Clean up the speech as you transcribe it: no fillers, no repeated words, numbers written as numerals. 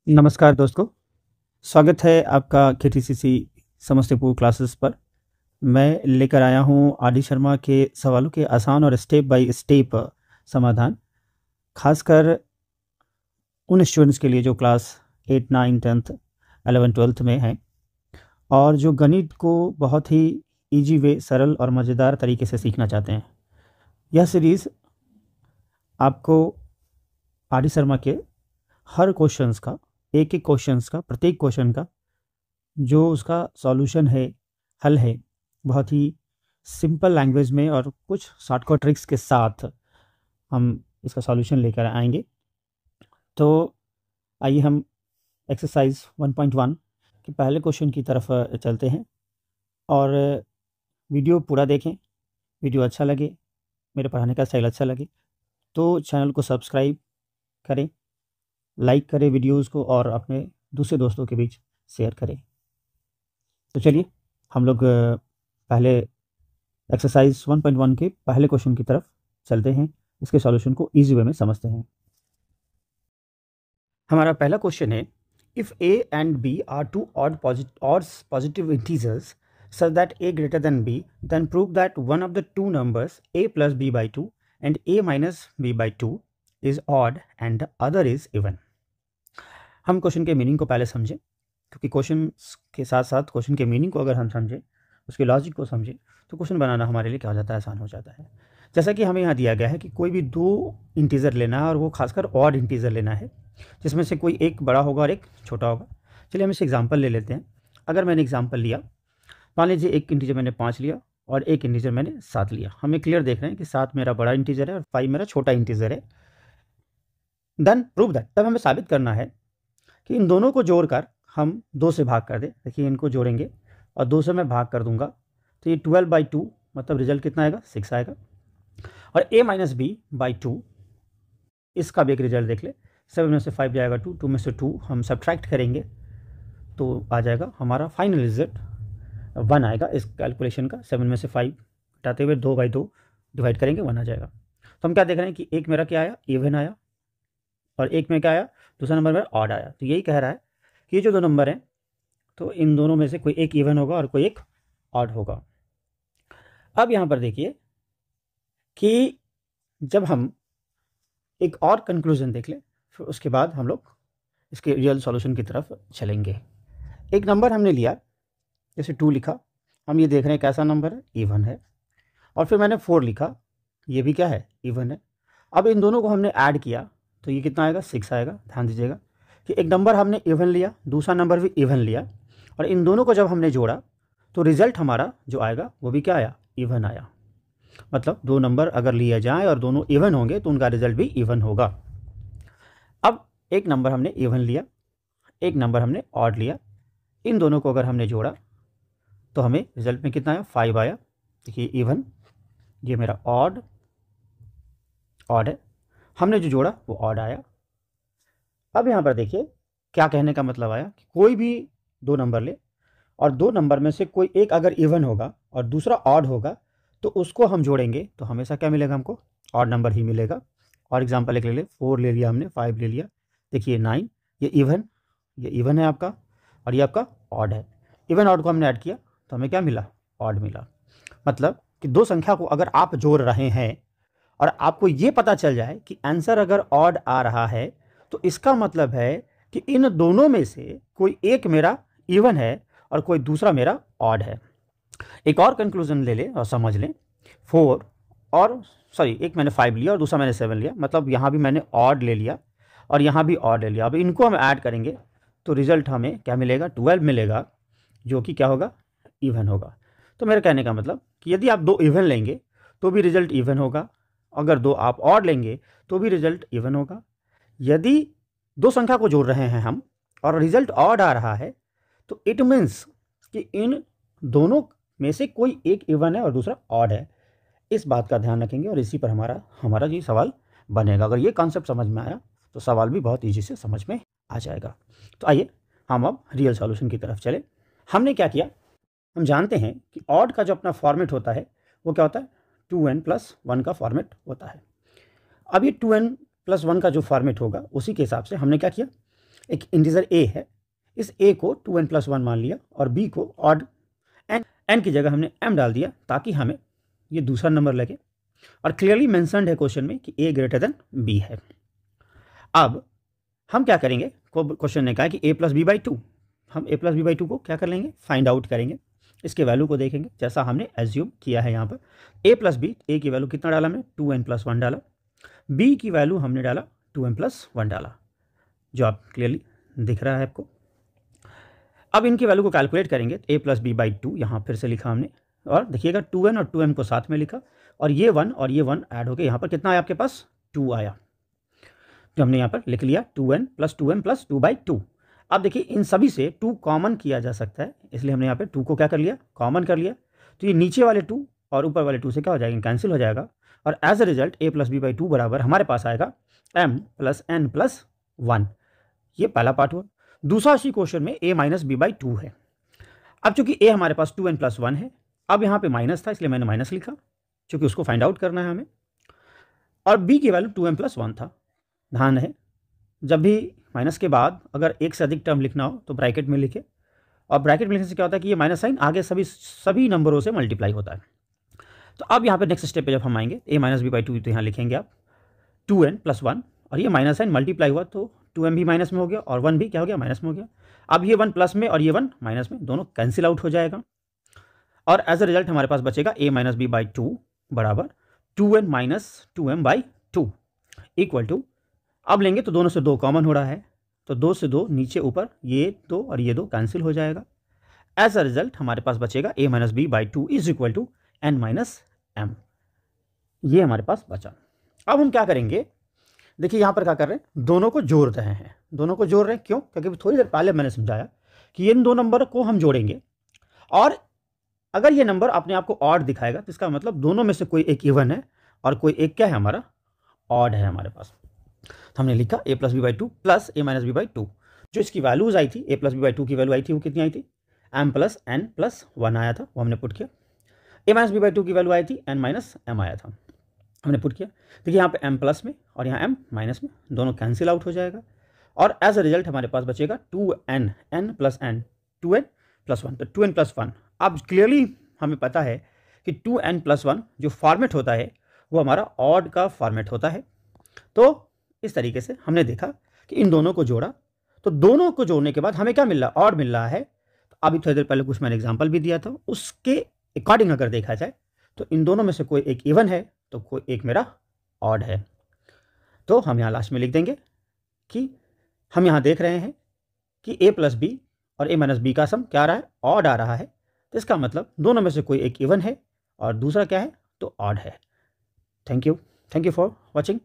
नमस्कार दोस्तों, स्वागत है आपका KTCC समस्तीपुर क्लासेस पर। मैं लेकर आया हूं आदि शर्मा के सवालों के आसान और स्टेप बाय स्टेप समाधान, खासकर उन स्टूडेंट्स के लिए जो क्लास 8, 9, 10th, 11, 12th में हैं और जो गणित को बहुत ही इजी वे, सरल और मज़ेदार तरीके से सीखना चाहते हैं। यह सीरीज़ आपको आदि शर्मा के हर क्वेश्चंस का, एक एक क्वेश्चंस का, प्रत्येक क्वेश्चन का जो उसका सॉल्यूशन है, हल है, बहुत ही सिंपल लैंग्वेज में और कुछ शॉर्टकट ट्रिक्स के साथ हम इसका सॉल्यूशन लेकर आएंगे। तो आइए हम एक्सरसाइज 1.1 के पहले क्वेश्चन की तरफ चलते हैं और वीडियो पूरा देखें। वीडियो अच्छा लगे, मेरे पढ़ाने का स्टाइल अच्छा लगे तो चैनल को सब्सक्राइब करें, लाइक करें वीडियोज़ को और अपने दूसरे दोस्तों के बीच शेयर करें। तो चलिए हम लोग पहले एक्सरसाइज 1.1 के पहले क्वेश्चन की तरफ चलते हैं, इसके सॉल्यूशन को इजी वे में समझते हैं। हमारा पहला क्वेश्चन है, if a and b are two odd positive integers such that a greater than b, then prove that one of the two numbers a plus b by 2 and a minus b by 2 is odd and the other is even। हम question के meaning को पहले समझें, क्योंकि question के साथ साथ question के मीनिंग को अगर हम समझें, उसके लॉजिक को समझें, तो क्वेश्चन बनाना हमारे लिए क्या हो जाता है, आसान हो जाता है। जैसा कि हमें यहाँ दिया गया है कि कोई भी दो इंटीजर लेना है और वो खासकर ऑड इंटीजर लेना है, जिसमें से कोई एक बड़ा होगा और एक छोटा होगा। चलिए हम इसे एग्जाम्पल ले लेते हैं। अगर मैंने एग्जाम्पल लिया, मान लीजिए एक इंटीजर मैंने 5 लिया और एक इंटीजर मैंने 7 लिया। हमें क्लियर देख रहे हैं कि 7 मेरा बड़ा इंटीजर है और 5 मेरा छोटा इंटीजर है। देन प्रूव दैट, तब हमें साबित करना है कि इन दोनों को जोड़कर हम 2 से भाग कर दें। देखिए इनको जोड़ेंगे और 2 से मैं भाग कर दूंगा तो ये 12/2 मतलब रिजल्ट कितना आएगा, 6 आएगा। और a माइनस बी बाई 2, इसका भी एक रिजल्ट देख ले। 7 में से 5 जाएगा 2, 2 में से 2 हम सब्ट्रैक्ट करेंगे तो आ जाएगा हमारा फाइनल रिजल्ट 1 आएगा। इस कैलकुलेशन का 7 में से 5 घटाते हुए 2/2 डिवाइड करेंगे, 1 आ जाएगा। तो हम क्या देख रहे हैं कि एक मेरा क्या आया, इवन आया, और एक में क्या आया, दूसरा नंबर मेरा ऑड आया। तो यही कह रहा है कि ये जो दो नंबर हैं तो इन दोनों में से कोई एक इवन होगा और कोई एक ऑड होगा। अब यहाँ पर देखिए कि जब हम एक और कंक्लूजन देख लें, फिर उसके बाद हम लोग इसके रियल सॉल्यूशन की तरफ चलेंगे। एक नंबर हमने लिया, जैसे 2 लिखा, हम ये देख रहे हैं कैसा नंबर है, इवन है। और फिर मैंने 4 लिखा, ये भी क्या है, इवन है। अब इन दोनों को हमने ऐड किया तो ये कितना आएगा, 6 आएगा। ध्यान दीजिएगा कि एक नंबर हमने इवन लिया, दूसरा नंबर भी इवन लिया, और इन दोनों को जब हमने जोड़ा तो रिजल्ट हमारा जो आएगा वो भी क्या आया, इवन आया। मतलब दो नंबर अगर लिए जाएं और दोनों इवन होंगे तो उनका रिजल्ट भी इवन होगा। अब एक नंबर हमने इवन लिया, एक नंबर हमने ऑड लिया, इन दोनों को अगर हमने जोड़ा तो हमें रिजल्ट में कितना आया, 5 आया। देखिए इवन, ये मेरा ऑड है, हमने जो जोड़ा वो ऑड आया। अब यहाँ पर देखिए क्या कहने का मतलब आया कि कोई भी दो नंबर ले और दो नंबर में से कोई एक अगर इवन होगा और दूसरा ऑड होगा तो उसको हम जोड़ेंगे तो हमेशा क्या मिलेगा, हमको ऑड नंबर ही मिलेगा। और एग्जांपल एक ले ले, 4 ले लिया हमने, 5 ले लिया, देखिए 9, ये इवन है आपका और ये आपका ऑड है। इवन ऑड को हमने ऐड किया तो हमें क्या मिला, ऑड मिला। मतलब कि दो संख्या को अगर आप जोड़ रहे हैं और आपको ये पता चल जाए कि आंसर अगर ऑड आ रहा है तो इसका मतलब है कि इन दोनों में से कोई एक मेरा इवन है और कोई दूसरा मेरा ऑड है। एक और कंक्लूजन ले लें और समझ लें, 4 और एक मैंने 5 लिया और दूसरा मैंने 7 लिया, मतलब यहाँ भी मैंने ऑड ले लिया और यहाँ भी ऑड ले लिया। अब इनको हम ऐड करेंगे तो रिजल्ट हमें क्या मिलेगा, 12 मिलेगा, जो कि क्या होगा, इवन होगा। तो मेरे कहने का मतलब कि यदि आप दो इवन लेंगे तो भी रिजल्ट इवन होगा, अगर दो आप ऑड लेंगे तो भी रिजल्ट इवन होगा। यदि दो संख्या को जोड़ रहे हैं हम और रिजल्ट ऑड आ रहा है तो इट मीन्स कि इन दोनों में से कोई एक इवन है और दूसरा ऑड है। इस बात का ध्यान रखेंगे और इसी पर हमारा ये सवाल बनेगा। अगर ये कॉन्सेप्ट समझ में आया तो सवाल भी बहुत ईजी से समझ में आ जाएगा। तो आइए हम अब रियल सॉल्यूशन की तरफ चले। हमने क्या किया, हम जानते हैं कि ऑड का जो अपना फॉर्मेट होता है वो क्या होता है, 2n+1 का फॉर्मेट होता है। अब ये 2n+1 का जो फॉर्मेट होगा उसी के हिसाब से हमने क्या किया, एक इंटीजर a है, इस a को 2n+1 मान लिया और b को ऑड n की जगह हमने m डाल दिया ताकि हमें ये दूसरा नंबर लगे, और क्लियरली मेंशन्ड है क्वेश्चन में कि a ग्रेटर देन b है। अब हम क्या करेंगे, क्वेश्चन ने कहा कि a+b/2, हम a+b/2 को क्या कर लेंगे, फाइंड आउट करेंगे, इसके वैल्यू को देखेंगे जैसा हमने एज्यूम किया है। यहाँ पर a+b, a की वैल्यू कितना डाला हमने, 2n+1 डाला, b की वैल्यू हमने डाला 2n+1 डाला, जो आप क्लियरली दिख रहा है आपको। अब इनकी वैल्यू को कैलकुलेट करेंगे, a+b/2 यहाँ फिर से लिखा हमने, और देखिएगा 2n और 2m को साथ में लिखा, और ये 1 और ये 1 ऐड हो गए, यहाँ पर कितना आया आपके पास, 2 आया, जो हमने यहाँ पर लिख लिया 2n + 2m + 2/2। अब देखिए इन सभी से 2 कॉमन किया जा सकता है, इसलिए हमने यहाँ पे 2 को क्या कर लिया, कॉमन कर लिया, तो ये नीचे वाले 2 और ऊपर वाले 2 से क्या हो जाएगा, कैंसिल हो जाएगा, और एज अ रिजल्ट a+b/2 बराबर हमारे पास आएगा m + n + 1। ये पहला पार्ट हुआ। दूसरा इसी क्वेश्चन में a - b/2 है। अब चूंकि a हमारे पास 2n+1 है, अब यहाँ पे माइनस था इसलिए मैंने माइनस लिखा, चूंकि उसको फाइंड आउट करना है हमें, और b की वैल्यू 2m+1 था। ध्यान है, जब भी माइनस के बाद अगर एक से अधिक टर्म लिखना हो तो ब्रैकेट में लिखे, और ब्रैकेट में लिखने से क्या होता है कि ये माइनस साइन आगे सभी नंबरों से मल्टीप्लाई होता है। तो अब यहाँ पे नेक्स्ट स्टेप पे जब हम आएंगे, a - b/2 तो यहाँ लिखेंगे आप 2n+1, और ये माइनस साइन मल्टीप्लाई हुआ तो 2m भी माइनस में हो गया और 1 भी क्या हो गया, माइनस में हो गया। अब ये 1 प्लस में और ये 1 माइनस में, दोनों कैंसिल आउट हो जाएगा, और एज अ रिजल्ट हमारे पास बचेगा a - b/2 बराबर 2n - 2m/2 इक्वल टू, अब लेंगे तो दोनों से 2 कॉमन हो रहा है, तो 2 से 2 नीचे ऊपर, ये 2 और ये 2 कैंसिल हो जाएगा। एज अ रिजल्ट हमारे पास बचेगा a - b/2 is equal to n - m। ये हमारे पास बचा। अब हम क्या करेंगे, देखिए यहाँ पर क्या कर रहे हैं, दोनों को जोड़ रहे हैं, दोनों को जोड़ रहे हैं, क्यों, क्योंकि थोड़ी देर पहले मैंने समझाया कि इन 2 नंबर को हम जोड़ेंगे, और अगर ये नंबर अपने आप को ऑड दिखाएगा तो इसका मतलब दोनों में से कोई एक इवन है और कोई एक क्या है, हमारा ऑड है हमारे पास। तो हमने लिखा a+b/2 प्लस a - b/2, जो इसकी वैल्यूज आई थी, a+b/2 की वैल्यू आई थी, वो कितनी आई थी, m + n + 1 आया था, वो हमने पुट किया। a - b/2 की वैल्यू आई थी n - m आया था, हमने पुट किया। देखिए यहाँ पे m प्लस में और यहाँ m माइनस में, दोनों कैंसिल आउट हो जाएगा, और एज अ रिजल्ट हमारे पास बचेगा 2n n + n 2n + 1, तो 2n + 1। अब क्लियरली हमें पता है कि 2n + 1 जो फॉर्मेट होता है वो हमारा ऑड का फॉर्मेट होता है। तो इस तरीके से हमने देखा कि इन दोनों को जोड़ा, तो दोनों को जोड़ने के बाद हमें क्या मिल रहा है, ऑड मिल रहा है। तो अभी थोड़ी देर पहले कुछ मैंने एग्जांपल भी दिया था, उसके अकॉर्डिंग अगर देखा जाए तो इन दोनों में से कोई एक इवन है तो कोई एक मेरा ऑड है। तो हम यहाँ लास्ट में लिख देंगे कि हम यहाँ देख रहे हैं कि a + b और a - b का सम क्या आ रहा है, ऑड आ रहा है, तो इसका मतलब दोनों में से कोई एक इवन है और दूसरा क्या है, तो ऑड है। Thank you for watching.